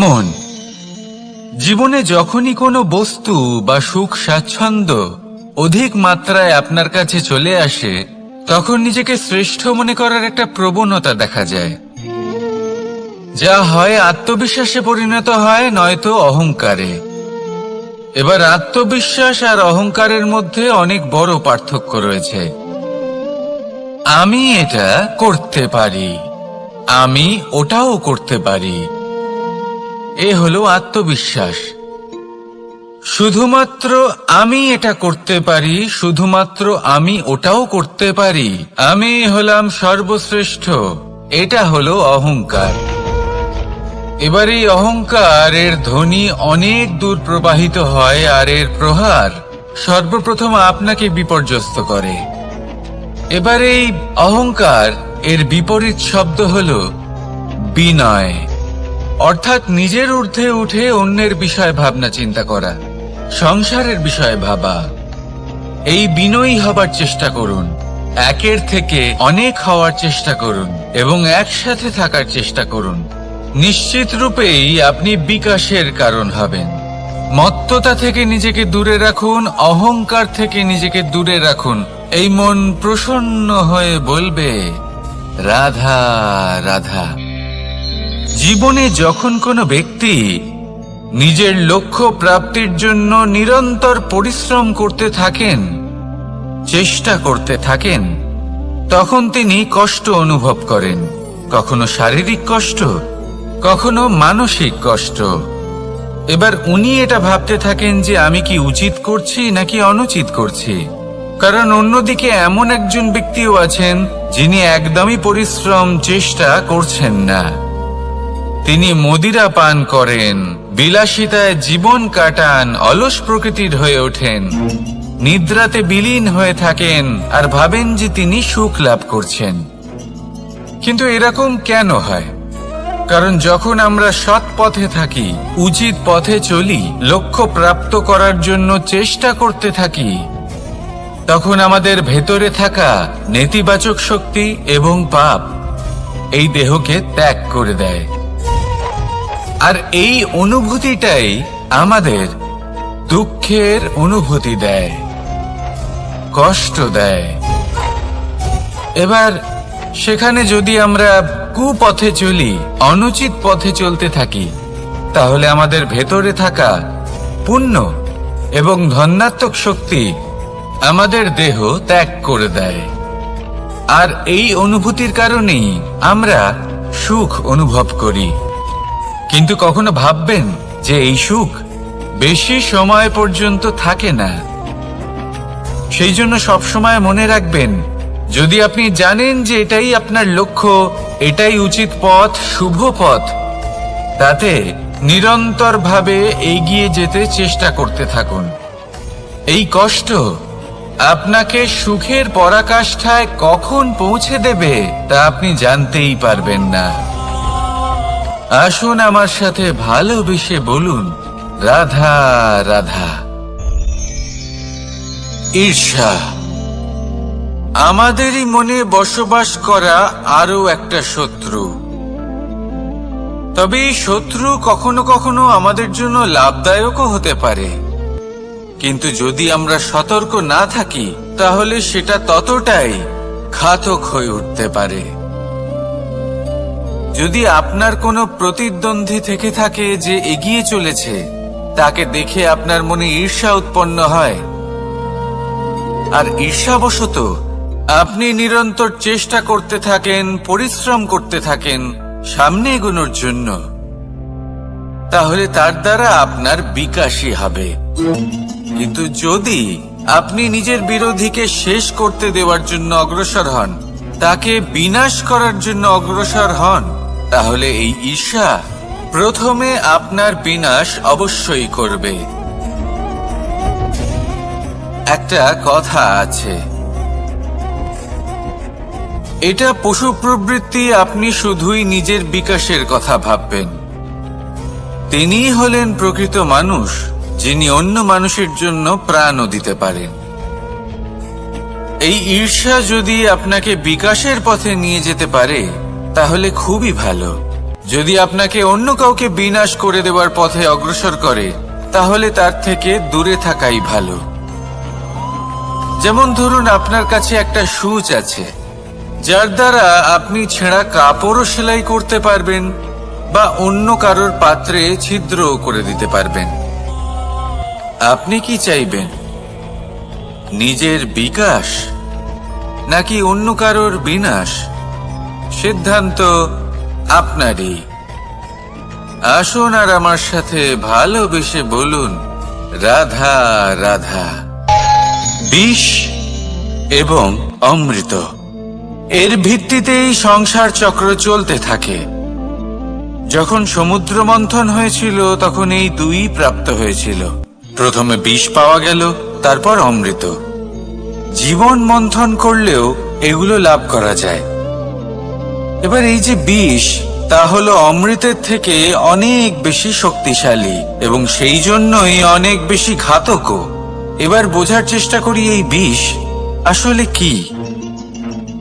মন, জীবনে যখনই কোনো বস্তু বা সুখ স্বাচ্ছন্দ্য অধিক মাত্রায় আপনার কাছে চলে আসে, তখন নিজেকে শ্রেষ্ঠ মনে করার একটা প্রবণতা দেখা যায়, যা হয় আত্মবিশ্বাসে পরিণত হয়, নয়তো অহংকারে। এবার আত্মবিশ্বাস আর অহংকারের মধ্যে অনেক বড় পার্থক্য রয়েছে। আমি এটা করতে পারি, আমি ওটাও করতে পারি, এ হলো আত্মবিশ্বাস। শুধুমাত্র আমি এটা করতে পারি, শুধুমাত্র আমি ওটাও করতে পারি, আমি হলাম সর্বশ্রেষ্ঠ, এটা হলো অহংকার। এবার এই অহংকারের ধ্বনি অনেক দূর প্রবাহিত হয়, আর এর প্রহার সর্বপ্রথম আপনাকে বিপর্যস্ত করে। এবার এই অহংকার এর বিপরীত শব্দ হলো বিনয়, অর্থাৎ নিজের ঊর্ধ্বে উঠে অন্যের বিষয়ে ভাবনা চিন্তা করা, সংসারের বিষয়ে ভাবা। এই বিনয়ী হবার চেষ্টা করুন, একের থেকে অনেক হওয়ার চেষ্টা করুন এবং একসাথে থাকার চেষ্টা করুন। নিশ্চিত রূপেই আপনি বিকাশের কারণ হবেন। মত্ততা থেকে নিজেকে দূরে রাখুন, অহংকার থেকে নিজেকে দূরে রাখুন। এই মন প্রসন্ন হয়ে বলবে, রাধা রাধা। জীবনে যখন কোনো ব্যক্তি নিজের লক্ষ্য প্রাপ্তির জন্য নিরন্তর পরিশ্রম করতে থাকেন, চেষ্টা করতে থাকেন, তখন তিনি কষ্ট অনুভব করেন, কখনো শারীরিক কষ্ট, কখনো মানসিক কষ্ট। এবার উনি এটা ভাবতে থাকেন যে আমি কি উচিত করছি নাকি অনুচিত করছি। কারণ অন্যদিকে এমন একজন ব্যক্তিও আছেন যিনি একদমই পরিশ্রম চেষ্টা করছেন না। তিনি মদিরা পান করেন, বিলাসিতায় জীবন কাটান, অলস প্রকৃতির হয়ে ওঠেন, নিদ্রাতে বিলীন হয়ে থাকেন আর ভাবেন যে তিনি সুখ লাভ করছেন। কিন্তু এরকম কেন হয়? কারণ যখন আমরা সৎ পথে থাকি, উচিত পথে চলি, লক্ষ্য প্রাপ্ত করার জন্য চেষ্টা করতে থাকি, তখন আমাদের ভেতরে থাকা নেতিবাচক শক্তি এবং পাপ এই দেহকে ত্যাগ করে দেয়। আর এই অনুভূতিটাই আমাদের দুঃখের অনুভূতি দেয়, কষ্ট দেয়। এবার সেখানে যদি আমরা কুপথে চলি, অনুচিত পথে চলতে থাকি, তাহলে আমাদের ভেতরে থাকা পুণ্য এবং ধনাত্মক শক্তি আমাদের দেহ ত্যাগ করে দেয়। আর এই অনুভূতির কারণেই আমরা সুখ অনুভব করি। কিন্তু কখনো ভাববেন যে এই সুখ বেশি সময় পর্যন্ত থাকে না। সেই জন্য সবসময় মনে রাখবেন, যদি আপনি জানেন যে এটাই আপনার লক্ষ্য, এটাই উচিত পথ, শুভ পথ, তাতে নিরন্তরভাবে এগিয়ে যেতে চেষ্টা করতে থাকুন। এই কষ্ট আপনাকে সুখের পরাকাষ্ঠায় কখন পৌঁছে দেবে তা আপনি জানতেই পারবেন না। আসুন আমার সাথে ভালোবেসে বলুন, রাধা রাধা। ঈর্ষা আমাদেরই মনে বসবাস করা আরো একটা শত্রু। তবে এই শত্রু কখনো কখনো আমাদের জন্য লাভদায়কও হতে পারে, কিন্তু যদি আমরা সতর্ক না থাকি তাহলে সেটা ততটাই ঘাতক হয়ে উঠতে পারে। যদি আপনার কোনো প্রতিদ্বন্দ্বী থেকে থাকে যে এগিয়ে চলেছে, তাকে দেখে আপনার মনে ঈর্ষা উৎপন্ন হয়, আর ঈর্ষাবশত আপনি নিরন্তর চেষ্টা করতে থাকেন, পরিশ্রম করতে থাকেন সামনে এগোনোর জন্য, তাহলে তার দ্বারা আপনার বিকাশই হবে। কিন্তু যদি আপনি নিজের বিরোধীকে শেষ করতে দেওয়ার জন্য অগ্রসর হন, তাকে বিনাশ করার জন্য অগ্রসর হন, তাহলে এই ঈর্ষা প্রথমে আপনার বিনাশ অবশ্যই করবে। একটা কথা আছে, এটা পশু প্রবৃত্তি, আপনি শুধুই নিজের বিকাশের কথা ভাববেন। তিনিই হলেন প্রকৃত মানুষ, যিনি অন্য মানুষের জন্য প্রাণও দিতে পারেন। এই ঈর্ষা যদি আপনাকে বিকাশের পথে নিয়ে যেতে পারে তাহলে খুবই ভালো, যদি আপনাকে অন্য কাউকে বিনাশ করে দেওয়ার পথে অগ্রসর করে, তাহলে তার থেকে দূরে থাকাই ভালো। যেমন ধরুন, আপনার কাছে একটা সূচ আছে, যার দ্বারা আপনি ছেঁড়া কাপড়ও সেলাই করতে পারবেন বা অন্য কারোর পাত্রে ছিদ্রও করে দিতে পারবেন। আপনি কি চাইবেন, নিজের বিকাশ নাকি অন্য কারোর বিনাশ? সিদ্ধান্ত আপনারই। আসুন আর আমার সাথে ভালোবেসে বলুন, রাধা রাধা। বিষ এবং অমৃত, এর ভিত্তিতেই সংসার চক্র চলতে থাকে। যখন সমুদ্র মন্থন হয়েছিল তখন এই দুই প্রাপ্ত হয়েছিল। প্রথমে বিষ পাওয়া গেল, তারপর অমৃত। জীবন মন্থন করলেও এগুলো লাভ করা যায়। এবার এই যে বিষ, তা হলো অমৃতের থেকে অনেক বেশি শক্তিশালী এবং সেই জন্যই অনেক বেশি ঘাতকও। এবার বোঝার চেষ্টা করি এই বিষ আসলে কি।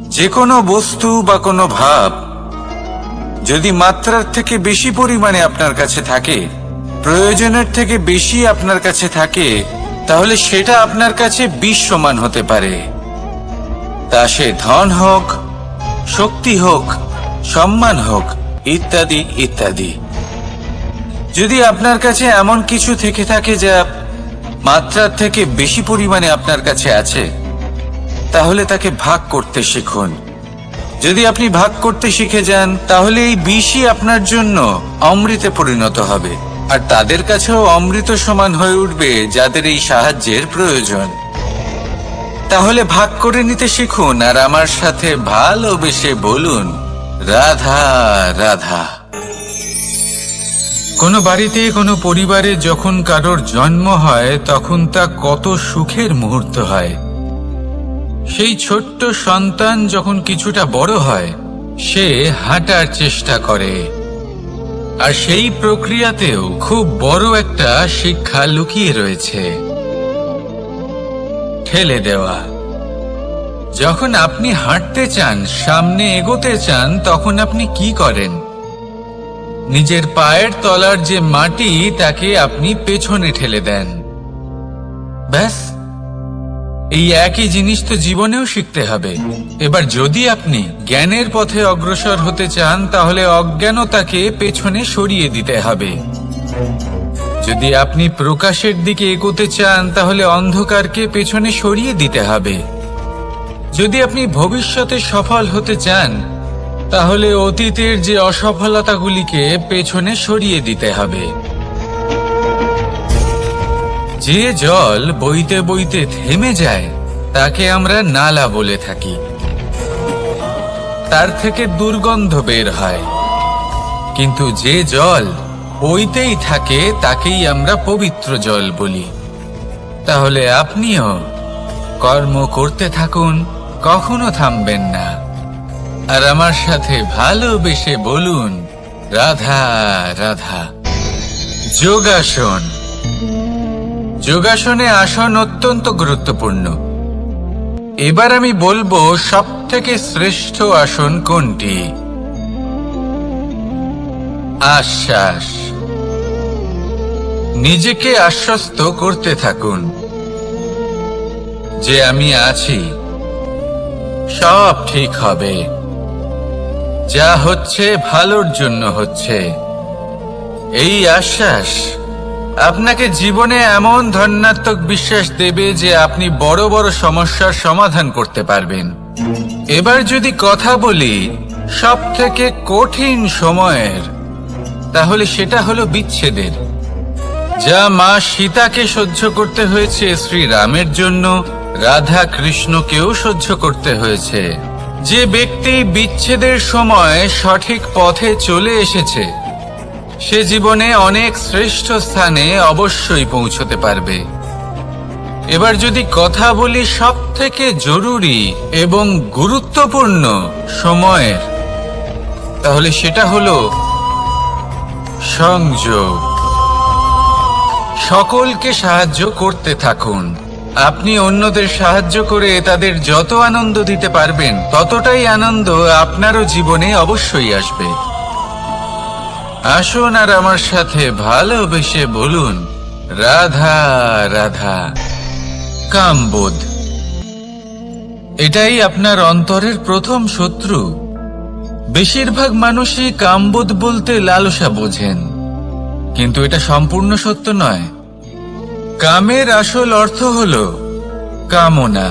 যে কোনো বস্তু বা কোনো ভাব যদি মাত্রার থেকে বেশি পরিমাণে আপনার কাছে থাকে, প্রয়োজনের থেকে বেশি আপনার কাছে থাকে, তাহলে সেটা আপনার কাছে বিষ সমান হতে পারে। তা সে ধন হোক, শক্তি হোক, সম্মান হোক, ইত্যাদি ইত্যাদি। যদি আপনার কাছে এমন কিছু থেকে থাকে যা মাত্রার থেকে বেশি পরিমাণে আপনার কাছে আছে, তাহলে তাকে ভাগ করতে শিখুন। যদি আপনি ভাগ করতে শিখে যান, তাহলে এই বিষই আপনার জন্য অমৃতে পরিণত হবে, আর তাদের কাছেও অমৃত সমান হয়ে উঠবে যাদের এই সাহায্যের প্রয়োজন। তাহলে ভাগ করে নিতে শিখুন আর আমার সাথে ভালোবেসে বলুন, রাধা রাধা। কোনো বাড়িতে, কোনো পরিবারে যখন কারোর জন্ম হয়, তখন তা কত সুখের মুহূর্ত হয়। সেই ছোট্ট সন্তান যখন কিছুটা বড় হয়, সে হাঁটার চেষ্টা করে, আর সেই প্রক্রিয়াতেও খুব বড় একটা শিক্ষা লুকিয়ে রয়েছে, ঠেলে দেওয়া। যখন আপনি হাঁটতে চান, সামনে এগোতে চান, তখন আপনি কি করেন? নিজের পায়ের তলার যে মাটি, তাকে আপনি পেছনে ঠেলে দেন। ব্যাস, এই একই জিনিস তো জীবনেও শিখতে হবে। এবার যদি আপনি জ্ঞানের পথে অগ্রসর হতে চান, তাহলে অজ্ঞানতাকে পেছনে সরিয়ে দিতে হবে। যদি আপনি প্রকাশের দিকে এগোতে চান, তাহলে অন্ধকারকে পেছনে সরিয়ে দিতে হবে। যদি আপনি ভবিষ্যতে সফল হতে চান, তাহলে অতীতের যে অসফলতাগুলিকে পেছনে সরিয়ে দিতে হবে। যে জল বইতে বইতে থেমে যায়, তাকে আমরা নালা বলে থাকি। তার থেকে দুর্গন্ধ বের হয়। কিন্তু যে জল বইতেই থাকে, তাকেই আমরা পবিত্র জল বলি। তাহলে আপনিও কর্ম করতে থাকুন, কখনো থামবেন না। আর আমার সাথে ভালোবেসে বলুন, রাধা রাধা। যোগাসন। যোগাসনে আসন অত্যন্ত গুরুত্বপূর্ণ। এবার আমি বলবো সবথেকে শ্রেষ্ঠ আসন কোনটি। আশ্বাস। নিজেকে আশ্বস্ত করতে থাকুন যে আমি আছি, সব ঠিক হবে, যা হচ্ছে ভালোর জন্য হচ্ছে। এই আশ্বাস আপনাকে জীবনে এমন ধনাত্মক বিশ্বাস দেবে যে আপনি বড় বড় সমস্যার সমাধান করতে পারবেন। এবার যদি কথা বলি সবথেকে কঠিন সময়ের, তাহলে সেটা হলো বিচ্ছেদের। যা মা সীতাকে সহ্য করতে হয়েছে শ্রীরামের জন্য, রাধা কৃষ্ণকেও সহ্য করতে হয়েছে। যে ব্যক্তি বিচ্ছেদের সময় সঠিক পথে চলে এসেছে, সে জীবনে অনেক শ্রেষ্ঠ স্থানে অবশ্যই পৌঁছতে পারবে। এবার যদি কথা বলি সবথেকে জরুরি এবং গুরুত্বপূর্ণ সময়ের, তাহলে সেটা হলো সংযোগ। সকলকে সাহায্য করতে থাকুন। আপনি অন্যদের সাহায্য করে তাদের যত আনন্দ দিতে পারবেন, ততটাই আনন্দ আপনারও জীবনে অবশ্যই আসবে। আসুন আর আমার সাথে ভালোবেসে বলুন, রাধা রাধা। কামবোধ, এটাই আপনার অন্তরের প্রথম শত্রু। বেশিরভাগ মানুষই কামবোধ বলতে লালসা বোঝেন, কিন্তু এটা সম্পূর্ণ সত্য নয়। কামের আসল অর্থ হলো কামনা।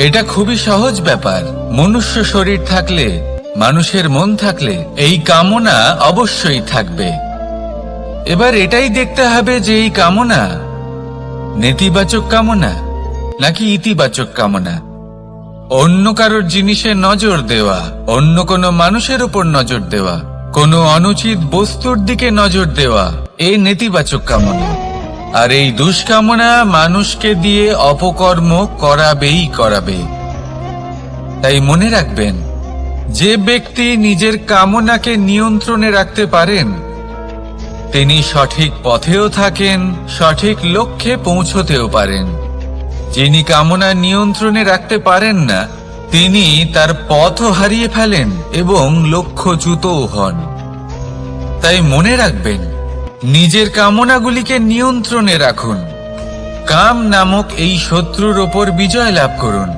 এটা খুবই সহজ ব্যাপার। মনুষ্য শরীর থাকলে, মানুষের মন থাকলে এই কামনা অবশ্যই থাকবে। এবার এটাই দেখতে হবে যে এই কামনা নেতিবাচক কামনা নাকি ইতিবাচক কামনা। অন্য কারোর জিনিসে নজর দেওয়া, অন্য কোনো মানুষের উপর নজর দেওয়া, কোনো অনুচিত বস্তুর দিকে নজর দেওয়া, এই নেতিবাচক কামনা। আর এই দুষ্কামনা মানুষকে দিয়ে অপকর্ম করাবেই করাবে। তাই মনে রাখবেন, যে ব্যক্তি নিজের কামনাকে নিয়ন্ত্রণে রাখতে পারেন তিনি সঠিক পথেও থাকেন, সঠিক লক্ষ্যে পৌঁছতেও পারেন। যিনি কামনা নিয়ন্ত্রণে রাখতে পারেন না তিনি তার পথও হারিয়ে ফেলেন এবং লক্ষ্যচ্যুতও হন। তাই মনে রাখবেন, নিজের কামনাগুলিকে নিয়ন্ত্রণে রাখুন। কাম নামক এই শত্রুর ওপর বিজয় লাভ করুন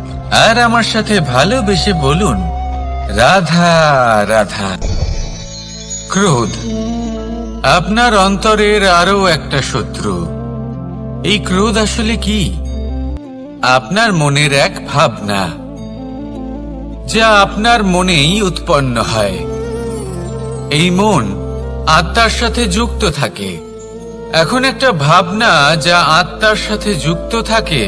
আর আমার সাথে ভালোবেসে বলুন, রাধা রাধা। ক্রোধ, আপনার অন্তরের আরো একটা শত্রু। এই ক্রোধ আসলে কি? আপনার মনের এক ভাবনা, যা আপনার মনেই উৎপন্ন হয়। এই মন আত্মার সাথে যুক্ত থাকে। এখন একটা ভাবনা যা আত্মার সাথে যুক্ত থাকে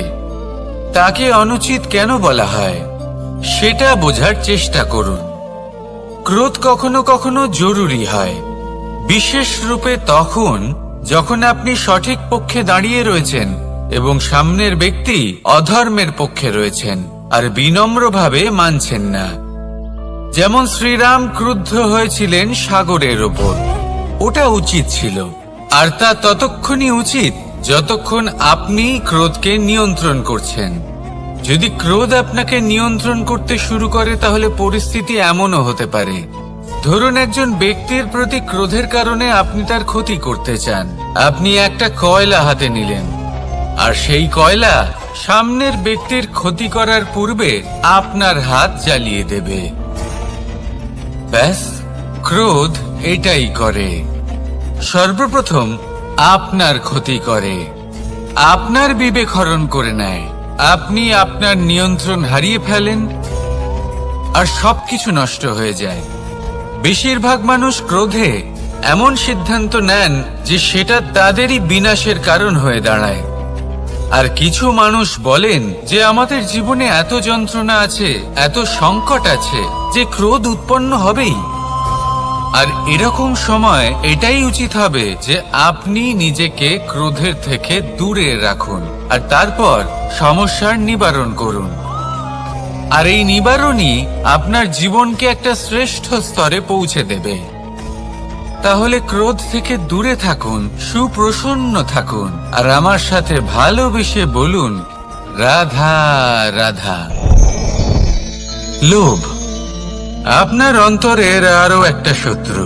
তাকে অনুচিত কেন বলা হয় সেটা বোঝার চেষ্টা করুন। ক্রোধ কখনো কখনো জরুরি হয়, বিশেষ রূপে তখন যখন আপনি সঠিক পক্ষে দাঁড়িয়ে রয়েছেন এবং সামনের ব্যক্তি অধর্মের পক্ষে রয়েছেন আর বিনম্রভাবে মানছেন না। যেমন শ্রীরাম ক্রুদ্ধ হয়েছিলেন সাগরের ওপর। ওটা উচিত ছিল, আর তা ততক্ষণই উচিত যতক্ষণ আপনি ক্রোধকে নিয়ন্ত্রণ করছেন। যদি ক্রোধ আপনাকে নিয়ন্ত্রণ করতে শুরু করে তাহলে পরিস্থিতি এমনও হতে পারে, ধরুন একজন ব্যক্তির প্রতি ক্রোধের কারণে আপনি তার ক্ষতি করতে চান। আপনি একটা কয়লা হাতে নিলেন আর সেই কয়লা সামনের ব্যক্তির ক্ষতি করার পূর্বে আপনার হাত জ্বালিয়ে দেবে। ব্যাস, ক্রোধ এটাই করে। সর্বপ্রথম আপনার ক্ষতি করে, আপনার বিবেক হরণ করে নেয়। আপনি আপনার নিয়ন্ত্রণ হারিয়ে ফেলেন আর সবকিছু নষ্ট হয়ে যায়। বেশিরভাগ মানুষ ক্রোধে এমন সিদ্ধান্ত নেন যে সেটা তাদেরই বিনাশের কারণ হয়ে দাঁড়ায়। আর কিছু মানুষ বলেন যে আমাদের জীবনে এত যন্ত্রণা আছে, এত সংকট আছে যে ক্রোধ উৎপন্ন হবেই। আর এরকম সময় এটাই উচিত হবে যে আপনি নিজেকে ক্রোধের থেকে দূরে রাখুন আর তারপর সমস্যার নিবারণ করুন। আর এই নিবারণই আপনার জীবনকে একটা শ্রেষ্ঠ স্তরে পৌঁছে দেবে। তাহলে ক্রোধ থেকে দূরে থাকুন, সুপ্রসন্ন থাকুন আর আমার সাথে ভালোবেসে বলুন, রাধা রাধা। লোভ, আপনার অন্তরের আরো একটা শত্রু।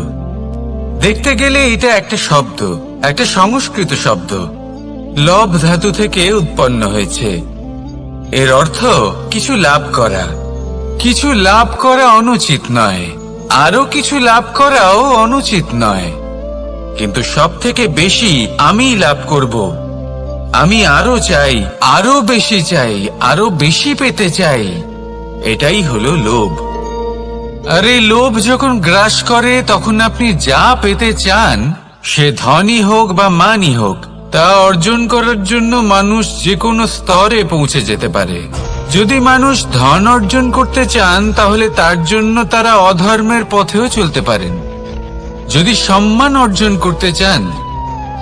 দেখতে গেলে এটা একটা শব্দ, একটা সংস্কৃত শব্দ। লব ধাতু থেকে উৎপন্ন হয়েছে। এর অর্থ কিছু লাভ করা। কিছু লাভ করা অনুচিত নয়, আরো কিছু লাভ করাও অনুচিত নয়, কিন্তু সব থেকে বেশি আমি লাভ করব। আমি আরো চাই, আরো বেশি চাই, আরো বেশি পেতে চাই। এটাই হলো লোভ। আর এই লোভ যখন গ্রাস করে তখন আপনি যা পেতে চান, সে ধনই হোক বা মানই হোক, তা অর্জন করার জন্য মানুষ যে কোনো স্তরে পৌঁছে যেতে পারে। যদি মানুষ ধন অর্জন করতে চান তাহলে তার জন্য তারা অধর্মের পথেও চলতে পারেন। যদি সম্মান অর্জন করতে চান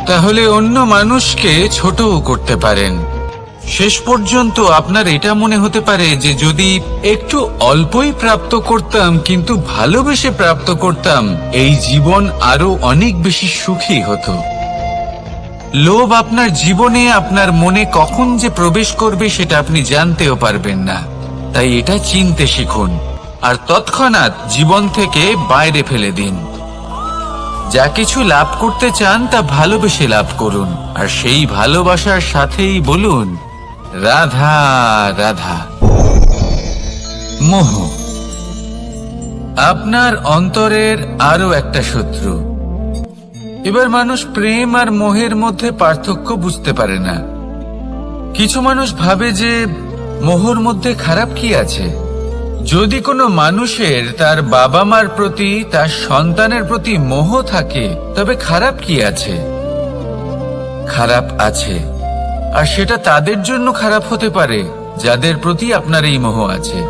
তাহলে অন্য মানুষকে ছোটও করতে পারেন। শেষ পর্যন্ত আপনার এটা মনে হতে পারে যে যদি একটু অল্পই প্রাপ্ত করতাম কিন্তু ভালোবেসে প্রাপ্ত করতাম, এই জীবন আরো অনেক বেশি সুখী হতো। লোভ আপনার জীবনে, আপনার মনে কখন যে প্রবেশ করবে সেটা আপনি জানতেও পারবেন না। তাই এটা চিনতে শিখুন আর তৎক্ষণাৎ জীবন থেকে বাইরে ফেলে দিন। যা কিছু লাভ করতে চান তা ভালোবেসে লাভ করুন, আর সেই ভালোবাসার সাথেই বলুন রাধা রাধা। মোহ আপনার অন্তরের আরো একটা শত্রু। এবার মানুষ প্রেম আর মোহের মধ্যে পার্থক্য বুঝতে পারে না। কিছু মানুষ ভাবে যে মোহর মধ্যে খারাপ কি আছে। যদি কোনো মানুষের তার বাবা মার প্রতি, তার সন্তানের প্রতি মোহ থাকে, তবে খারাপ কি আছে? খারাপ আছে, আর সেটা তাদের জন্য খারাপ হতে পারে যাদের প্রতি আপনার এই মোহ আছে।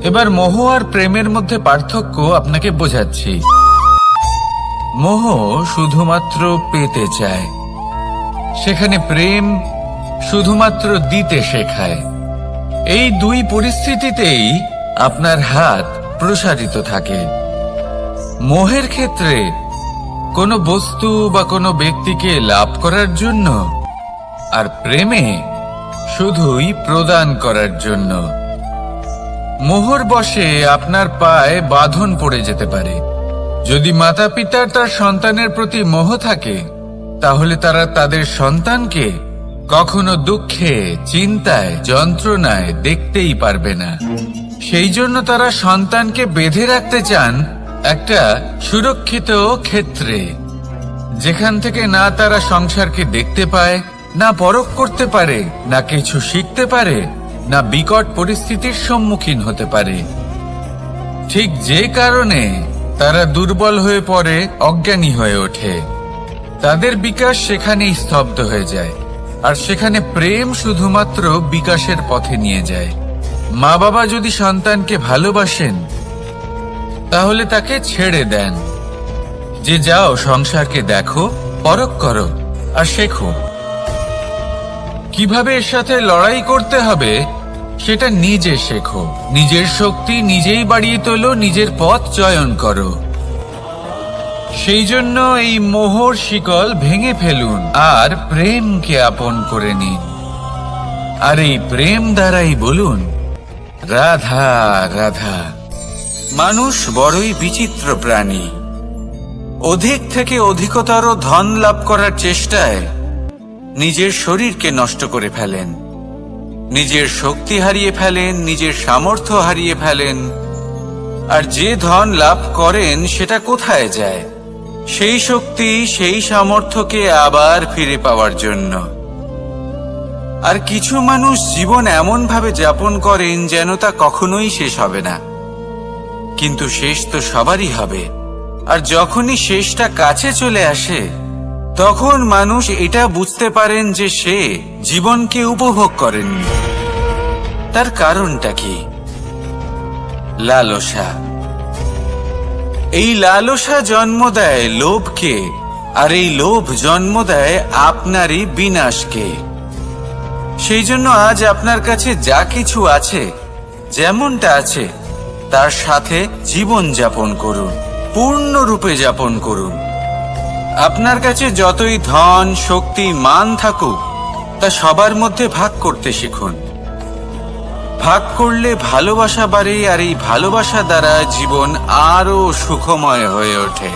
এবার মোহ আর প্রেমের মধ্যে পার্থক্য আপনাকে বোঝাচ্ছি। মোহ শুধুমাত্র পেতে চায়, সেখানে প্রেম শুধুমাত্র দিতে শেখায়। এই দুই পরিস্থিতিতেই আপনার হাত প্রসারিত থাকে। মোহের ক্ষেত্রে কোনো বস্তু বা কোনো ব্যক্তিকে লাভ করার জন্য, আর প্রেমে শুধুই প্রদান করার জন্য। মোহর বশে আপনার পায়ে বাঁধন পড়ে যেতে পারে। যদি মাতা পিতার তার সন্তানের প্রতি মোহ থাকে, তাহলে তারা তাদের সন্তানকে কখনো দুঃখে, চিন্তায়, যন্ত্রণায় দেখতেই পারবে না। সেই জন্য তারা সন্তানকে বেঁধে রাখতে চান একটা সুরক্ষিত ক্ষেত্রে, যেখান থেকে না তারা সংসারকে দেখতে পায়, না পরখ করতে পারে, না কিছু শিখতে পারে, না বিকট পরিস্থিতির সম্মুখীন হতে পারে। ঠিক যে কারণে তারা দুর্বল হয়ে পড়ে, অজ্ঞানী হয়ে ওঠে। তাদের বিকাশ সেখানেই স্তব্ধ হয়ে যায়, আর সেখানে প্রেম শুধুমাত্র বিকাশের পথে নিয়ে যায়। মা বাবা যদি সন্তানকে ভালোবাসেন, তাহলে তাকে ছেড়ে দেন যে যাও সংসারকে দেখো, পরখ করো আর শেখো। কিভাবে এর সাথে লড়াই করতে হবে সেটা নিজে শেখো। নিজের শক্তি নিজেই বাড়িয়ে তোলো, নিজের পথ চয়ন করো। সেই জন্য এই মোহর শিকল ভেঙে ফেলুন আর প্রেমকে আপন করে নিন। আর এই প্রেম দ্বারাই বলুন রাধা রাধা। মানুষ বড়ই বিচিত্র প্রাণী। অধিক থেকে অধিকতর ধন লাভ করার চেষ্টায় নিজের শরীরকে নষ্ট করে ফেলেন, নিজের শক্তি হারিয়ে ফেলেন, নিজের সামর্থ্য হারিয়ে ফেলেন। আর যে ধন লাভ করেন সেটা কোথায় যায়? সেই শক্তি, সেই সামর্থ্যকে আবার ফিরে পাওয়ার জন্য। আর কিছু মানুষ জীবন এমন ভাবে যাপন করেন যেন তা কখনোই শেষ হবে না। কিন্তু শেষ তো সবারই হবে। আর যখনই শেষটা কাছে চলে আসে, তখন মানুষ এটা বুঝতে পারেন যে সে জীবনকে উপভোগ করেননি। তার কারণটা কি? লালসা। এই লালসা জন্ম দেয় লোভকে, আর এই লোভ জন্ম দেয় আপনারই বিনাশকে। সেই জন্য আজ আপনার কাছে যা কিছু আছে, যেমনটা আছে, তার সাথে জীবন যাপন করুন, পূর্ণরূপে যাপন করুন। আপনার কাছে যতই ধন, শক্তি, মান থাকুক, তা সবার মধ্যে ভাগ করতে শিখুন। ভাগ করলে ভালোবাসা বাড়ে, আর এই ভালোবাসা দ্বারা জীবন আরো সুখময় হয়ে ওঠে।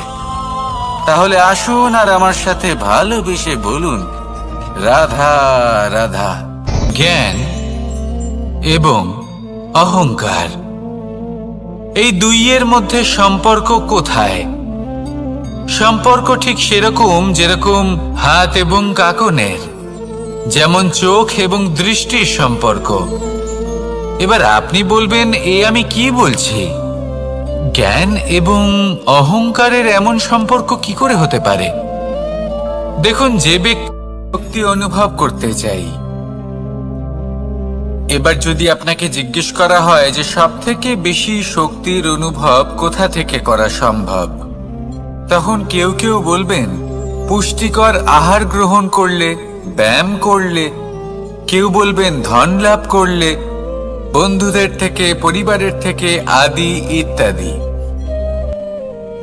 তাহলে আসুন আর আমার সাথে ভালোবেসে বলুন রাধা রাধা। জ্ঞান এবং অহংকার, এই দুইয়ের মধ্যে সম্পর্ক কোথায়? সম্পর্ক ঠিক সেরকম যেরকম হাত এবং কাকনের, যেমন চোখ এবং দৃষ্টির সম্পর্ক। এবার আপনি বলবেন, এ আমি কি বলছি? জ্ঞান এবং অহংকারের এমন সম্পর্ক কি করে হতে পারে? দেখুন, যে ব্যক্তি শক্তি অনুভব করতে চাই, এবার যদি আপনাকে জিজ্ঞেস করা হয় যে সব থেকে বেশি শক্তির অনুভব কোথা থেকে করা সম্ভব, তখন কেউ কেউ বলবেন পুষ্টিকর আহার গ্রহণ করলে, ব্যায়াম করলে। কেউ বলবেন ধন লাভ করলে, বন্ধুদের থেকে, পরিবারের থেকে, আদি ইত্যাদি।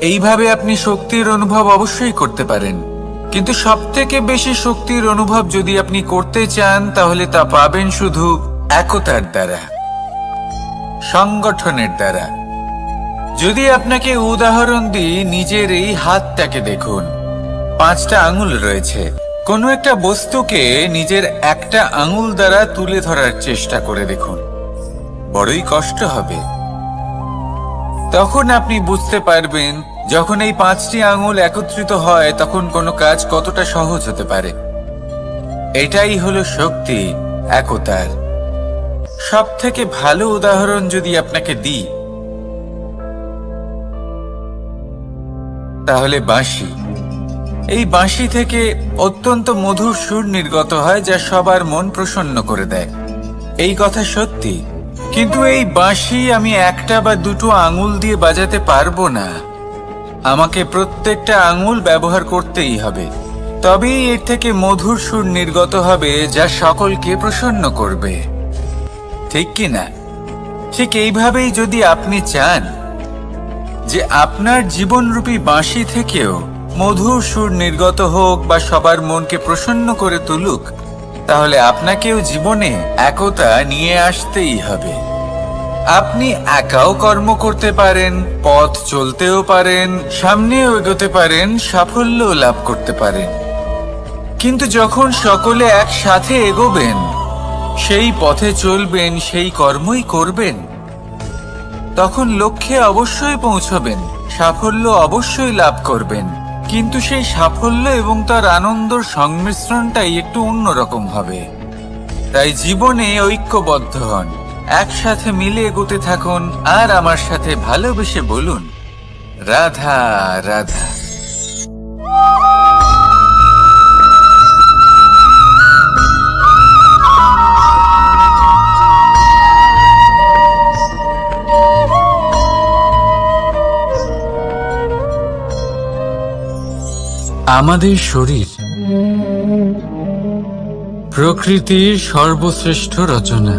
এইভাবে আপনি শক্তির অনুভব অবশ্যই করতে পারেন, কিন্তু সব থেকে বেশি শক্তির অনুভব যদি আপনি করতে চান, তাহলে তা পাবেন শুধু একতার দ্বারা, সংগঠনের দ্বারা। যদি আপনাকে উদাহরণ দিই, নিজের এই হাতটাকে দেখুন, 5টা আঙুল রয়েছে। কোনো একটা বস্তুকে নিজের একটা আঙুল দ্বারা তুলে ধরার চেষ্টা করে দেখুন, বড়ই কষ্ট হবে। তখন আপনি বুঝতে পারবেন যখন এই 5টি আঙুল একত্রিত হয় তখন কোনো কাজ কতটা সহজ হতে পারে। এটাই হলো শক্তি একতার। সব থেকে ভালো উদাহরণ যদি আপনাকে দিই, তাহলে বাঁশি। এই বাঁশি থেকে অত্যন্ত মধুর সুর নির্গত হয় যা সবার মন প্রসন্ন করে দেয়। এই কথা সত্যি, কিন্তু এই বাঁশি আমি একটা বা দুটো আঙুল দিয়ে বাজাতে পারবো না। আমাকে প্রত্যেকটা আঙুল ব্যবহার করতেই হবে, তবেই এর থেকে মধুর সুর নির্গত হবে যা সকলকে প্রসন্ন করবে, ঠিক কি না? ঠিক এইভাবেই যদি আপনি চান যে আপনার জীবনরূপী বাঁশি থেকেও মধুর সুর নির্গত হোক বা সবার মনকে প্রসন্ন করে তুলুক, তাহলে আপনাকেও জীবনে একতা নিয়ে আসতেই হবে। আপনি একাও কর্ম করতে পারেন, পথ চলতেও পারেন, সামনেও এগোতে পারেন, সাফল্যও লাভ করতে পারেন। কিন্তু যখন সকলে একসাথে এগোবেন, সেই পথে চলবেন, সেই কর্মই করবেন, তখন লক্ষ্যে অবশ্যই পৌঁছবেন, সাফল্য অবশ্যই লাভ করবেন। কিন্তু সেই সাফল্য এবং তার আনন্দর সংমিশ্রণটাই একটু অন্যরকম হবে। তাই জীবনে ঐক্যবদ্ধ হন, একসাথে মিলে এগোতে থাকুন, আর আমার সাথে ভালোবেসে বলুন, রাধা রাধা। আমাদের শরীর প্রকৃতির সর্বশ্রেষ্ঠ রচনা।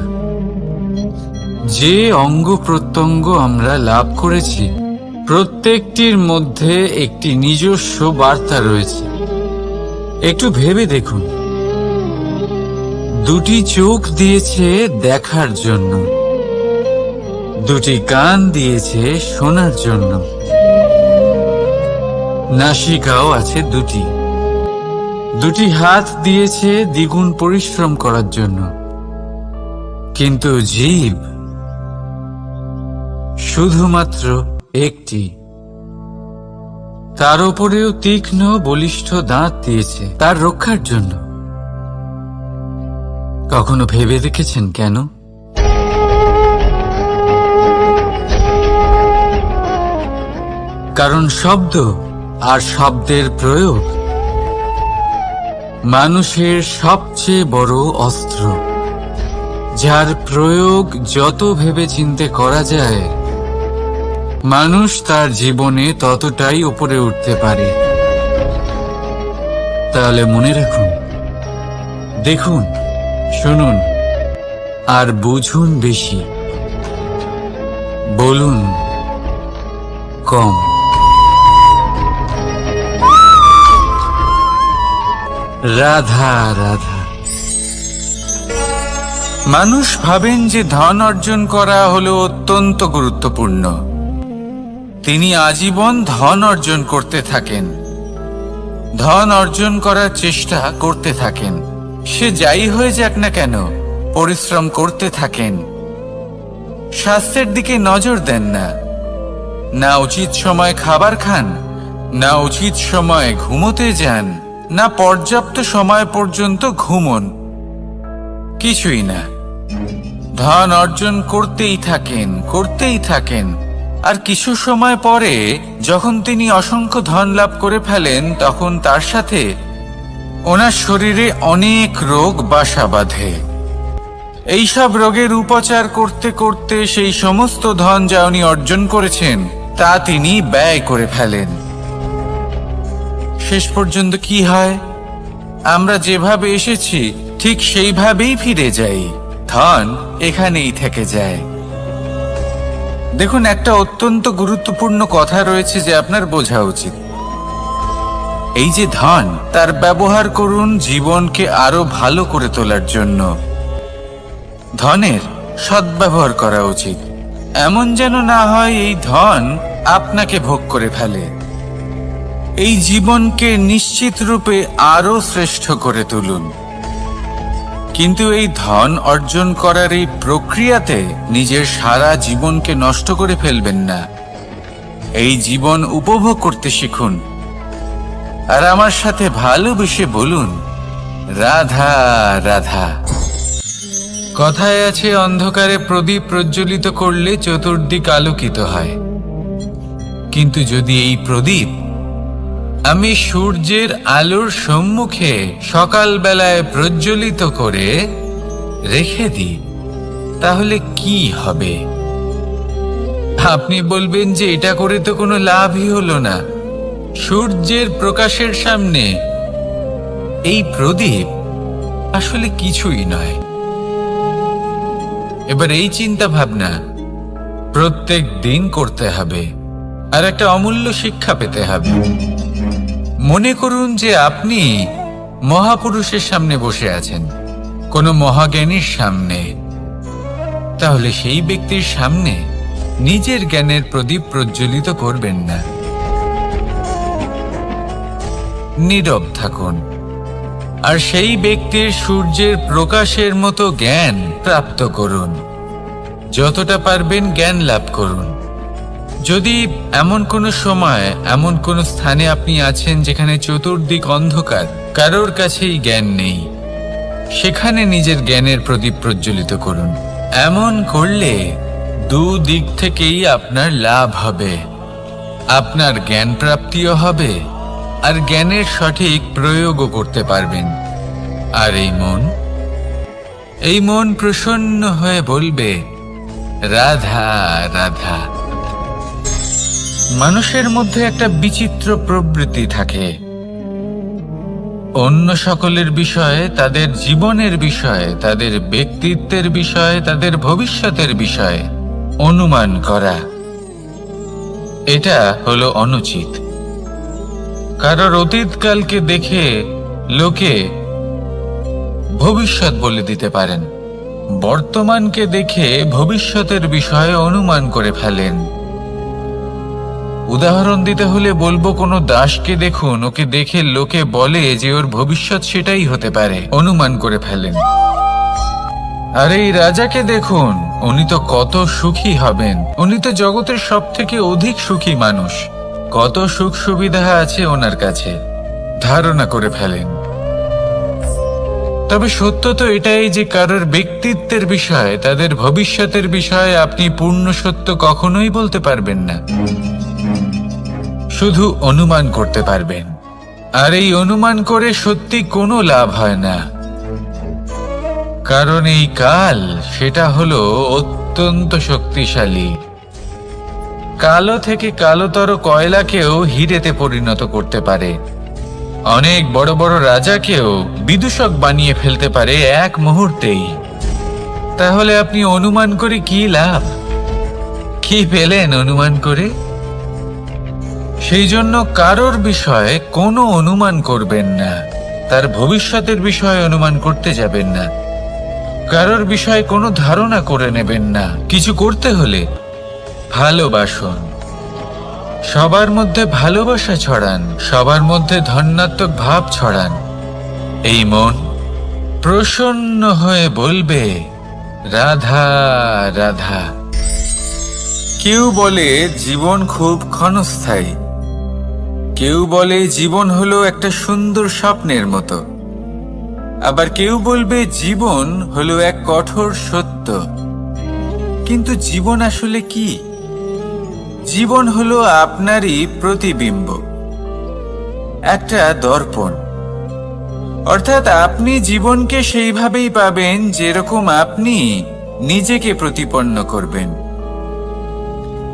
যে অঙ্গ প্রত্যঙ্গ আমরা লাভ করেছি, প্রত্যেকটির মধ্যে একটি নিজস্ব বার্তা রয়েছে। একটু ভেবে দেখুন, দুটি চোখ দিয়েছে দেখার জন্য, দুটি কান দিয়েছে শোনার জন্য, নাসিকাও আছে দুটি, দুটি হাত দিয়েছে দ্বিগুণ পরিশ্রম করার জন্য। কিন্তু জীব শুধুমাত্র একটি, তার উপরেও তীক্ষ্ণ বলিষ্ঠ দাঁত দিয়েছে তার রক্ষার জন্য। কখনো ভেবে দেখেছেন কেন? কারণ শব্দ আর শব্দের প্রয়োগ মানুষের সবচেয়ে বড় অস্ত্র, যার প্রয়োগ যত ভেবে চিন্তে করা যায়, মানুষ তার জীবনে ততটাই উপরে উঠতে পারে। তাহলে মনে রাখুন, দেখুন, শুনুন আর বুঝুন বেশি, বলুন কম। রাধা রাধা। মানুষ ভাবেন যে ধন অর্জন করা হলো অত্যন্ত গুরুত্বপূর্ণ। তিনি আজীবন ধন অর্জন করতে থাকেন, ধন অর্জন করার চেষ্টা করতে থাকেন। সে যাই হয়ে যাক না কেন, পরিশ্রম করতে থাকেন। স্বাস্থ্যের দিকে নজর দেন না, না উচিত সময় খাবার খান, না উচিত সময় ঘুমোতে যান, না পর্যাপ্ত সময় পর্যন্ত ঘুমন, কিছুই না। ধন অর্জন করতেই থাকেন, করতেই থাকেন। আর কিছু সময় পরে যখন তিনি অসংখ্য ধন লাভ করে ফেলেন, তখন তার সাথে ওনার শরীরে অনেক রোগ বাসা বাঁধে। এইসব রোগের উপচার করতে করতে সেই সমস্ত ধন যা উনি অর্জন করেছেন তা তিনি ব্যয় করে ফেলেন। শেষ পর্যন্ত কি হয়? আমরা যেভাবে এসেছি ঠিক সেইভাবেই ফিরে যাই, ধন এখানেই থেকে যায়। দেখুন, একটা অত্যন্ত গুরুত্বপূর্ণ কথা রয়েছে যে আপনার বোঝা উচিত। এই যে ধন, তার ব্যবহার করুন জীবনকে আরো ভালো করে তোলার জন্য। ধনের সদ্ব্যবহার করা উচিত, এমন যেন না হয় এই ধন আপনাকে ভোগ করে ফেলে। এই জীবনকে নিশ্চিত রূপে আরো শ্রেষ্ঠ করে তুলুন। কিন্তু এই ধন অর্জন করার এই প্রক্রিয়াতে নিজের সারা জীবনকে নষ্ট করে ফেলবেন না। এই জীবন উপভোগ করতে শিখুন আর আমার সাথে ভালোবেসে বলুন, রাধা রাধা। কথায় আছে, অন্ধকারে প্রদীপ প্রজ্বলিত করলে চতুর্দিক আলোকিত হয়। কিন্তু যদি এই প্রদীপ আমি সূর্যের আলোর সম্মুখে সকালবেলায় প্রজ্বলিত করে রেখে দিই, তাহলে কি হবে? আপনি বলবেন যে এটা করে তো কোনো লাভই হলো না। সূর্যের প্রকাশের সামনে এই প্রদীপ আসলে কিছুই নয়। এবার এই চিন্তা ভাবনা প্রত্যেক দিন করতে হবে আর একটা অমূল্য শিক্ষা পেতে হবে। মনে করুন যে আপনি মহাপুরুষের সামনে বসে আছেন, কোনো মহাজ্ঞানীর সামনে। তাহলে সেই ব্যক্তির সামনে নিজের জ্ঞানের প্রদীপ প্রজ্বলিত করবেন না। নীরব থাকুন আর সেই ব্যক্তির সূর্যের প্রকাশের মতো জ্ঞান প্রাপ্ত করুন। যতটা পারবেন জ্ঞান লাভ করুন। যদি এমন কোনো সময় এমন কোনো স্থানে আপনি আছেন যেখানে চতুর্দিক অন্ধকার, কারোর কাছেই জ্ঞান নেই, সেখানে নিজের জ্ঞানের প্রদীপ প্রজ্বলিত করুন। এমন করলে দুদিক থেকেই আপনার লাভ হবে। আপনার জ্ঞান প্রাপ্তিও হবে আর জ্ঞানের সঠিক প্রয়োগও করতে পারবেন। আর এই মন প্রসন্ন হয়ে বলবে, রাধা রাধা। মানুষের মধ্যে একটা বিচিত্র প্রবৃত্তি থাকে। অন্য সকলের বিষয়ে, তাদের জীবনের বিষয়ে, তাদের ব্যক্তিত্বের বিষয়ে, তাদের ভবিষ্যতের বিষয়ে অনুমান করা। এটা হলো অনুচিত। কারোর অতীতকালকে দেখে লোকে ভবিষ্যৎ বলে দিতে পারেন, বর্তমানকে দেখে ভবিষ্যতের বিষয়ে অনুমান করে ফেলেন। উদাহরণ দিতে হলে বলবো, কোনো দাসকে দেখুন, ওকে দেখে লোকে বলে যে ওর ভবিষ্যৎ সেটাই হতে পারে, অনুমান করে ফেলেন। আর এই রাজাকে দেখুন, উনি তো কত সুখী হবেন, উনি তো জগতের সব থেকে অধিক সুখী মানুষ, কত সুখ সুবিধা আছে ওনার কাছে, ধারণা করে ফেলেন। তবে সত্য তো এটাই যে কারোর ব্যক্তিত্বের বিষয়ে, তাদের ভবিষ্যতের বিষয়ে আপনি পূর্ণ সত্য কখনোই বলতে পারবেন না, শুধু অনুমান করতে পারবেন। আর এই অনুমান করে সত্যি কোনো লাভ হয় না, কারণ এই কাল সেটা হলো অত্যন্ত শক্তিশালী। কালো থেকে কালোতর কয়লাকেও হিরেতে পরিণত করতে পারে। অনেক বড় বড় রাজাকেও বিদূষক বানিয়ে ফেলতে পারে এক মুহূর্তেই। তাহলে আপনি অনুমান করে কি লাভ? কি পেলেন অনুমান করে? সেই জন্য কারোর বিষয়ে কোনো অনুমান করবেন না, তার ভবিষ্যতের বিষয়ে অনুমান করতে যাবেন না, কারোর বিষয়ে কোনো ধারণা করে নেবেন না। কিছু করতে হলে ভালোবাসুন, সবার মধ্যে ভালোবাসা ছড়ান, সবার মধ্যে ধন্যাত্মক ভাব ছড়ান। এই মন প্রসন্ন হয়ে বলবে, রাধা রাধা। কেউ বলে জীবন খুব ক্ষণস্থায়ী, কেউ বলে জীবন হলো একটা সুন্দর স্বপ্নের মতো, আবার কেউ বলবে জীবন হলো এক কঠোর সত্য। কিন্তু জীবন আসলে কি? জীবন হলো আপনারই প্রতিবিম্ব, একটা দর্পণ। অর্থাৎ আপনি জীবনকে সেইভাবেই পাবেন যেরকম আপনি নিজেকে প্রতিপন্ন করবেন।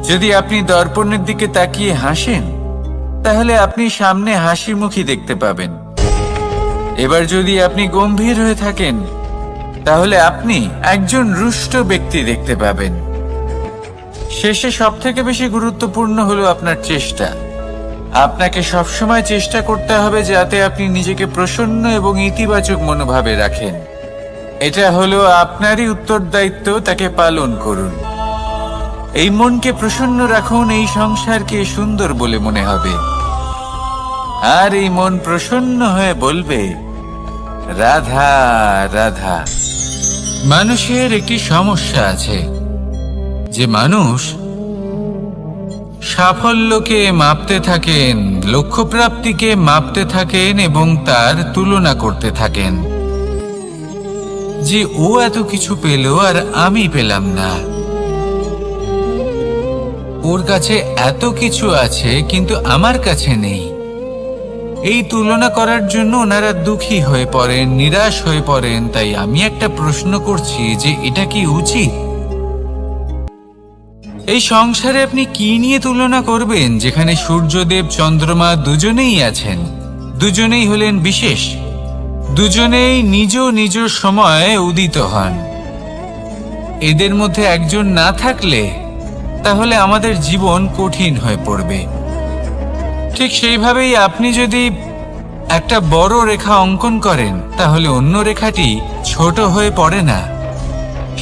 যদি আপনি দর্পণের দিকে তাকিয়ে হাসেন, তাহলে আপনি সামনে হাসি মুখী দেখতে পাবেন। এবার যদি আপনি গম্ভীর হয়ে থাকেন, তাহলে আপনি একজন রুষ্ট ব্যক্তি দেখতে পাবেন। শেষে সবথেকে বেশি গুরুত্বপূর্ণ হলো আপনার চেষ্টা। আপনাকে সবসময় চেষ্টা করতে হবে যাতে আপনি নিজেকে প্রসন্ন এবং ইতিবাচক মনোভাবে রাখেন। এটা হলো আপনারই উত্তরদায়িত্ব, তাকে পালন করুন। এই মনকে প্রসন্ন রাখুন, এই সংসারকে সুন্দর বলে মনে হবে। আর এই মন প্রসন্ন হয়ে বলবে, রাধা রাধা। মানুষের একটি সমস্যা আছে যে মানুষ সাফল্যকে মাপতে থাকেন, লক্ষ্যপ্রাপ্তিকে মাপতে থাকেন এবং তার তুলনা করতে থাকেন যে ও এত কিছু পেল আর আমি পেলাম না, ওর কাছে এত কিছু আছে কিন্তু আমার কাছে নেই। এই তুলনা করার জন্য ওনারা দুঃখী হয়ে পড়েন, নিরাশ হয়ে পড়েন। তাই আমি একটা প্রশ্ন করছি যে এটা কি উচিত? এই সংসারে আপনি কি নিয়ে তুলনা করবেন, যেখানে সূর্যদেব চন্দ্রমা দুজনেই আছেন, দুজনেই হলেন বিশেষ, দুজনেই নিজ নিজ সময়ে উদিত হন। এদের মধ্যে একজন না থাকলে তাহলে আমাদের জীবন কঠিন হয়ে পড়বে। ঠিক সেইভাবেই আপনি যদি একটা বড় রেখা অঙ্কন করেন তাহলে অন্য রেখাটি ছোট হয়ে পড়ে না,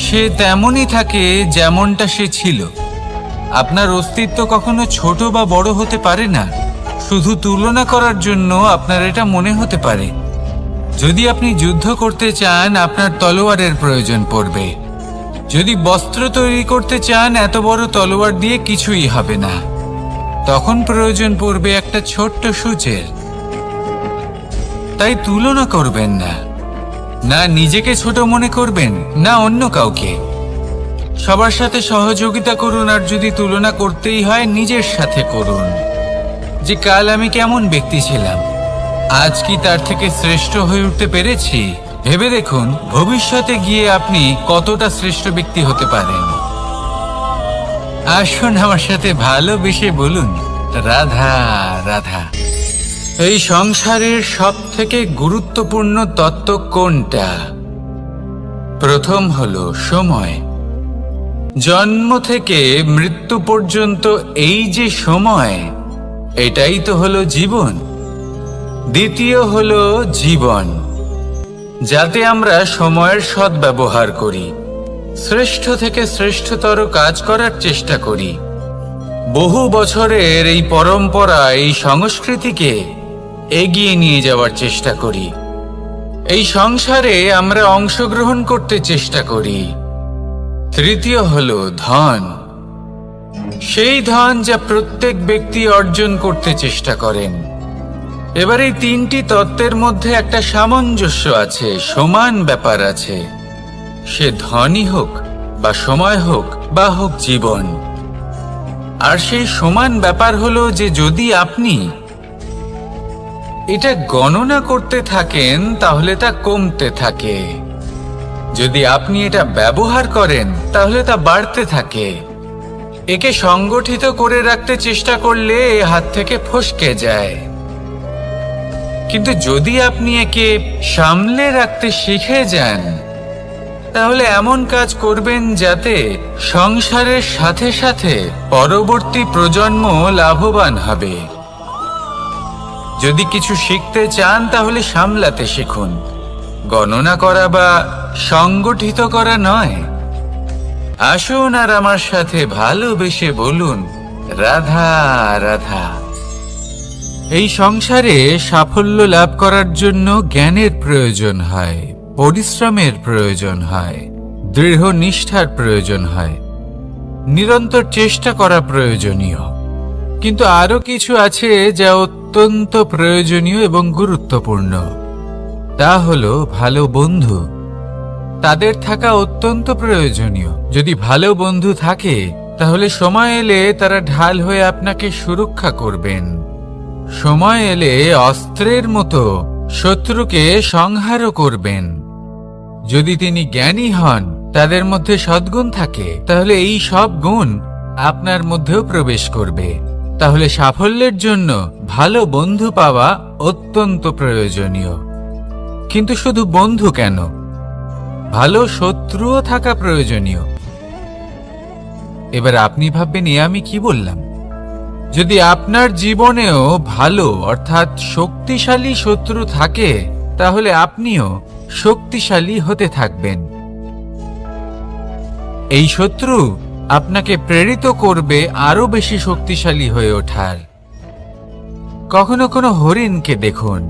সে তেমনই থাকে যেমনটা সে ছিল। আপনার অস্তিত্ব কখনো ছোট বা বড় হতে পারে না। শুধু তুলনা করার জন্য আপনার এটা মনে হতে পারে। যদি আপনি যুদ্ধ করতে চান আপনার তলোয়ারের প্রয়োজন পড়বে। যদি বস্ত্র তৈরি করতে চান এত বড় তলোয়ার দিয়ে কিছুই হবে না, তখন প্রয়োজন পড়বে একটা ছোট্ট সূচের। তাই তুলনা করবেন না, না নিজেকে ছোট মনে করবেন না অন্য কাউকে। সবার সাথে সহযোগিতা করুন, আর যদি তুলনা করতেই হয় নিজের সাথে করুন, যে কাল আমি কেমন ব্যক্তি ছিলাম, আজ কি তার থেকে শ্রেষ্ঠ হয়ে উঠতে পেরেছি। ভেবে দেখুন ভবিষ্যতে গিয়ে আপনি কতটা শ্রেষ্ঠ ব্যক্তি হতে পারেন। আসুন আমার সাথে ভালোবেসে বলুন, রাধা রাধা। এই সংসারের সব থেকে গুরুত্বপূর্ণ তত্ত্ব কোনটা? প্রথম হলো সময়। জন্ম থেকে মৃত্যু পর্যন্ত এই যে সময়, এটাই তো হলো জীবন। দ্বিতীয় হলো জীবন, যাতে আমরা সময়ের সদ্ব্যবহার করি, শ্রেষ্ঠ থেকে শ্রেষ্ঠতর কাজ করার চেষ্টা করি। বহু বছরের এই পরম্পরা, এই সংস্কৃতিকে এগিয়ে নিয়ে যাওয়ার চেষ্টা করি। এই সংসারে আমরা অংশগ্রহণ করতে চেষ্টা করি। তৃতীয় হলো ধন, সেই ধন যা প্রত্যেক ব্যক্তি অর্জন করতে চেষ্টা করেন। এবার এই তিনটি তত্ত্বের মধ্যে একটা সামঞ্জস্য আছে, সমান ব্যাপার আছে। সে ধনই হোক বা সময় হোক বা হোক জীবন। আর সেই সমান ব্যাপার হলো যে যদি আপনি এটা গণনা করতে থাকেন তাহলে তা কমতে থাকে, যদি আপনি এটা ব্যবহার করেন তাহলে তা বাড়তে থাকে। একে সংগঠিত করে রাখতে চেষ্টা করলে এ হাত থেকে ফসকে যায়, কিন্তু যদি আপনি একে সামলে রাখতে শিখে যান তাহলে এমন কাজ করবেন যাতে সংসারের সাথে সাথে পরবর্তী প্রজন্ম লাভবান হবে। যদি কিছু শিখতে চান তাহলে সামলাতে শিখুন, গণনা করা বা সংগঠিত করা নয়। আসুন আর আমার সাথে ভালোবেসে বলুন, রাধা রাধা। এই সংসারে সাফল্য লাভ করার জন্য জ্ঞানের প্রয়োজন হয়, পরিশ্রমের প্রয়োজন হয়, দৃঢ় নিষ্ঠার প্রয়োজন হয়, নিরন্তর চেষ্টা করা প্রয়োজনীয়। কিন্তু আরো কিছু আছে যা অত্যন্ত প্রয়োজনীয় এবং গুরুত্বপূর্ণ। তা হলো ভালো বন্ধু। তাদের থাকা অত্যন্ত প্রয়োজনীয়। যদি ভালো বন্ধু থাকে তাহলে সময় এলে তারা ঢাল হয়ে আপনাকে সুরক্ষা করবেন। সময় এলে অস্ত্রের মতো শত্রুকে সংহারও করবেন। যদি তিনি জ্ঞানী হন, তাদের মধ্যে সদ্গুণ থাকে, তাহলে এই সব গুণ আপনার মধ্যেও প্রবেশ করবে। তাহলে সাফল্যের জন্য ভালো বন্ধু পাওয়া অত্যন্ত প্রয়োজনীয়। কিন্তু শুধু বন্ধু কেন, ভালো শত্রুও থাকা প্রয়োজনীয়। এবার আপনি ভাববেন, এ আমি কি বললাম? যদি আপনার জীবনেও ভালো অর্থাৎ শক্তিশালী শত্রু থাকে তাহলে আপনিও শক্তিশালী হতে থাকবেন। এই শত্রু আপনাকে প্রেরিত করবে আরো বেশি শক্তিশালী হয়ে ওঠার। কখনো কোনো হরিণকে দেখুন,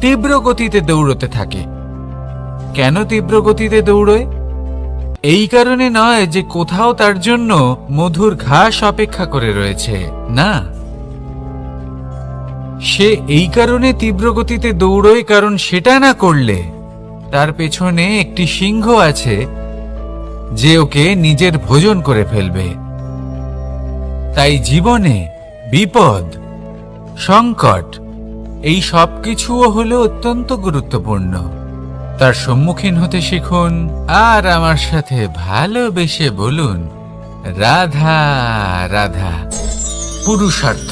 তীব্র গতিতে দৌড়তে থাকে। কেন তীব্র গতিতে দৌড়য়? এই কারণে নয় যে কোথাও তার জন্য মধুর ঘাস অপেক্ষা করে রয়েছে, না, সে এই কারণে তীব্র গতিতে দৌড়য় কারণ সেটা না করলে তার পেছনে একটি সিংহ আছে যে ওকে নিজের ভোজন করে ফেলবে। তাই জীবনে বিপদ, সংকট এই সব কিছুও হলো অত্যন্ত গুরুত্বপূর্ণ। তার সম্মুখীন হতে শিখুন আর আমার সাথে ভালোবেসে বলুন, রাধা রাধা। পুরুষার্থ।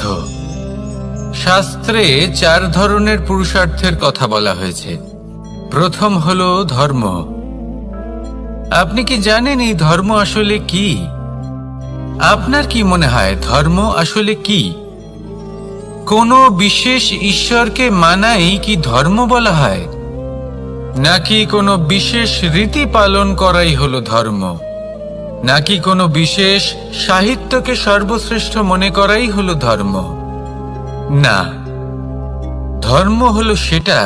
শাস্ত্রে 4 ধরনের পুরুষার্থের কথা বলা হয়েছে। প্রথম হলো ধর্ম। আপনি কি জানেন এই ধর্ম আসলে কি? আপনার কি মনে হয় ধর্ম আসলে কি? কোনো বিশেষ ঈশ্বরকে মানাই কি ধর্ম বলা হয়, নাকি কোনো বিশেষ রীতি পালন করাই হলো ধর্ম, নাকি কোনো বিশেষ সাহিত্যকে সর্বশ্রেষ্ঠ মনে করাই হলো ধর্ম? না, ধর্ম হলো সেটা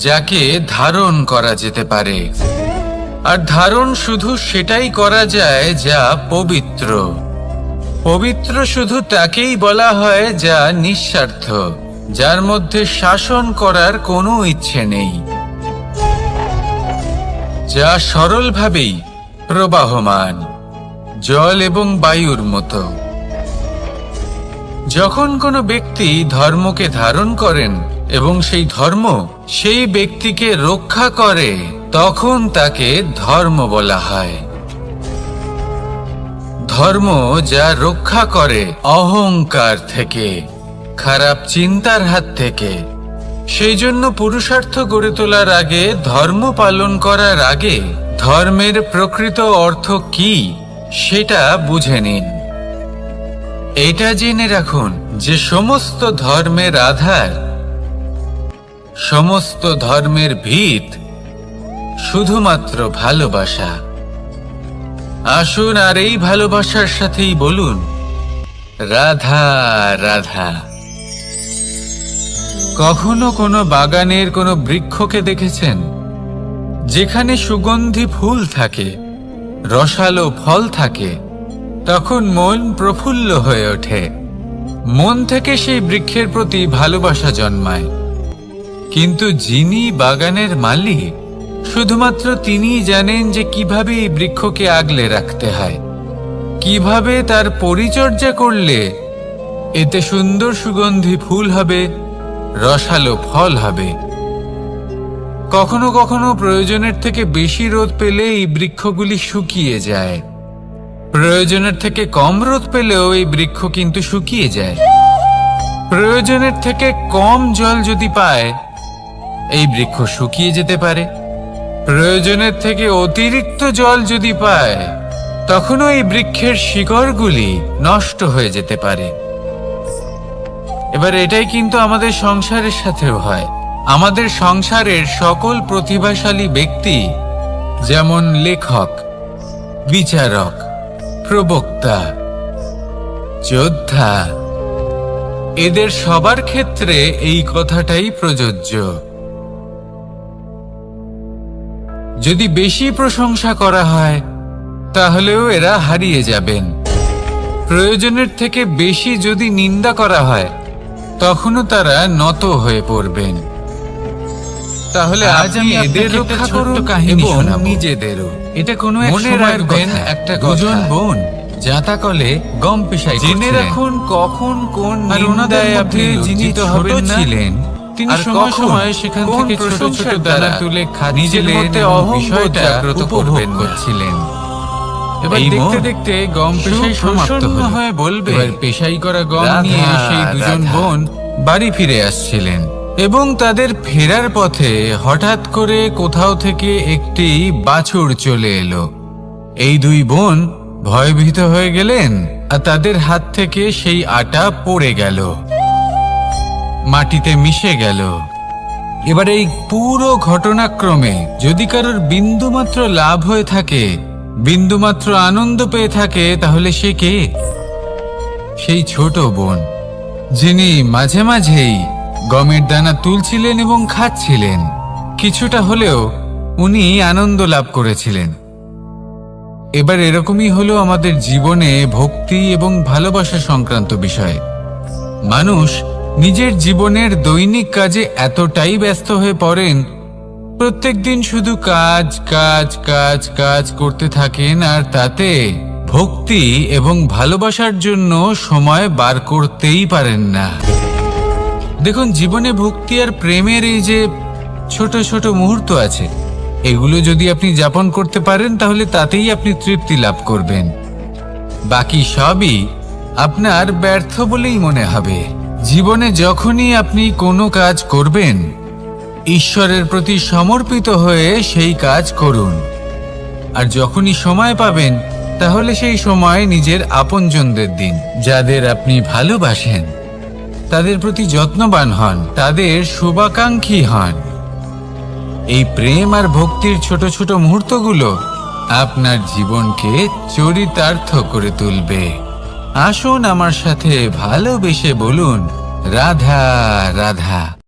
যাকে ধারণ করা যেতে পারে, আর ধারণ শুধু সেটাই করা যায় যা পবিত্র। পবিত্র শুধু তাকেই বলা হয় যা নিঃস্বার্থ, যার মধ্যে শাসন করার কোনো ইচ্ছে নেই, যা সরলভাবেই প্রবাহমান, জল এবং বায়ুর মতো। যখন কোনো ব্যক্তি ধর্মকে ধারণ করেন এবং সেই ধর্ম সেই ব্যক্তিকে রক্ষা করে, তখন তাকে ধর্ম বলা হয়। ধর্ম যা রক্ষা করে অহংকার থেকে, খারাপ চিন্তার হাত থেকে। সেই জন্য পুরুষার্থ গড়ে তোলার আগে, ধর্ম পালন করার আগে ধর্মের প্রকৃত অর্থ কি সেটা বুঝে নিন। এটা জেনে রাখুন যে সমস্ত ধর্মের আধার, সমস্ত ধর্মের ভিত শুধুমাত্র ভালোবাসা। আসুন আর এই ভালোবাসার সাথেই বলুন, রাধা রাধা। কখনো কোনো বাগানের কোনো বৃক্ষকে দেখেছেন যেখানে সুগন্ধি ফুল থাকে, রসালো ফল থাকে? তখন মন প্রফুল্ল হয়ে ওঠে, মন থেকে সেই বৃক্ষের প্রতি ভালোবাসা জন্মায়। কিন্তু যিনি বাগানের মালিক, শুধুমাত্র তিনিই জানেন যে কিভাবে এই বৃক্ষকে আগলে রাখতে হয়, কিভাবে তার পরিচর্যা করলে এতে সুন্দর সুগন্ধি ফুল হবে, রসালো ফল হবে। কখনো কখনো প্রয়োজনের থেকে বেশি রোদ পেলে এই বৃক্ষগুলি শুকিয়ে যায়, প্রয়োজনের থেকে কম রোদ পেলেও এই বৃক্ষ কিন্তু শুকিয়ে যায়। প্রয়োজনের থেকে কম জল যদি পায়, এই বৃক্ষ শুকিয়ে যেতে পারে। প্রয়োজনের থেকে অতিরিক্ত জল যদি পায়, তখনও এই বৃক্ষের শিকড়গুলি নষ্ট হয়ে যেতে পারে। এবার এটাই কিন্তু আমাদের সংসারের সাথেও হয়। আমাদের সংসারের সকল প্রতিভাশালী ব্যক্তি, যেমন লেখক, বিচারক, প্রবক্তা, যোদ্ধা, এদের সবার ক্ষেত্রে এই কথাটাই প্রযোজ্য। যদি বেশি প্রশংসা করা হয়, তাহলেও এরা হারিয়ে যাবেন। প্রয়োজনের থেকে বেশি যদি নিন্দা করা হয়, তখনও তারা নত হয়ে পড়বেন। তাহলে আজ আমি এদের রক্ষা করুন এবং নিজেদেরও। এটা কোনো মনে রাখবেন, একটা দুজন বোন জাঁতাকলে গম পিষাই জেনে রাখুন কখন কোন নিন্দায় আপনি লজ্জিত হবেন ছিলেন। তিনি সময় সময় সেখান থেকে ছোট ছোট দানা তুলে নিজের মধ্যে অহংবোধ জাগ্রত করছিলেন। এবার দেখতে দেখতে গম পেশাই সমাপ্ত হয়ে বলবে, এবার পেশাই করা গম নিয়ে সেই দুজন বোন বাড়ি ফিরে আসছিলেন এবং তাদের ফেরার পথে হঠাৎ করে কোথাও থেকে একটি বাছুর চলে এলো। এই দুই বোন ভয়ভীত হয়ে গেলেন আর তাদের হাত থেকে সেই আটা পড়ে গেল, মাটিতে মিশে গেল। এবার এই পুরো ঘটনাক্রমে যদি কারোর বিন্দুমাত্র লাভ হয়ে থাকে, বিন্দুমাত্র আনন্দ পেয়ে থাকে, তাহলে সে কে? সেই ছোট বোন, যিনি মাঝে মাঝেই গমের দানা তুলছিলেন এবং খাচ্ছিলেন। কিছুটা হলেও উনি আনন্দ লাভ করেছিলেন। এবার এরকমই হলো আমাদের জীবনে ভক্তি এবং ভালোবাসা সংক্রান্ত বিষয়। মানুষ নিজের জীবনের দৈনিক কাজে এতটাই ব্যস্ত হয়ে পড়েন, প্রত্যেক দিন শুধু কাজ কাজ কাজ কাজ করতে থাকেন, আর তাতে ভক্তি এবং ভালোবাসার জন্য সময় বার করতেই পারেন না। দেখুন, জীবনে ভক্তি আর প্রেমের এই যে ছোট ছোট মুহূর্ত আছে, এগুলো যদি আপনি যাপন করতে পারেন তাহলে তাতেই আপনি তৃপ্তি লাভ করবেন। বাকি সবই আপনার ব্যর্থ বলেই মনে হবে। জীবনে যখনই আপনি কোনো কাজ করবেন, ঈশ্বরের প্রতি সমর্পিত হয়ে সেই কাজ করুন। আর যখনই সময় পাবেন, তাহলে সেই সময় নিজের আপনজনদের দিন। যাদের আপনি ভালোবাসেন তাদের প্রতি যত্নবান হন, তাদের শুভাকাঙ্ক্ষী হন। এই প্রেম আর ভক্তির ছোট ছোট মুহূর্তগুলো আপনার জীবনকে চরিতার্থ করে তুলবে। আসুন আমার সাথে ভালোবেসে বলুন, রাধা রাধা।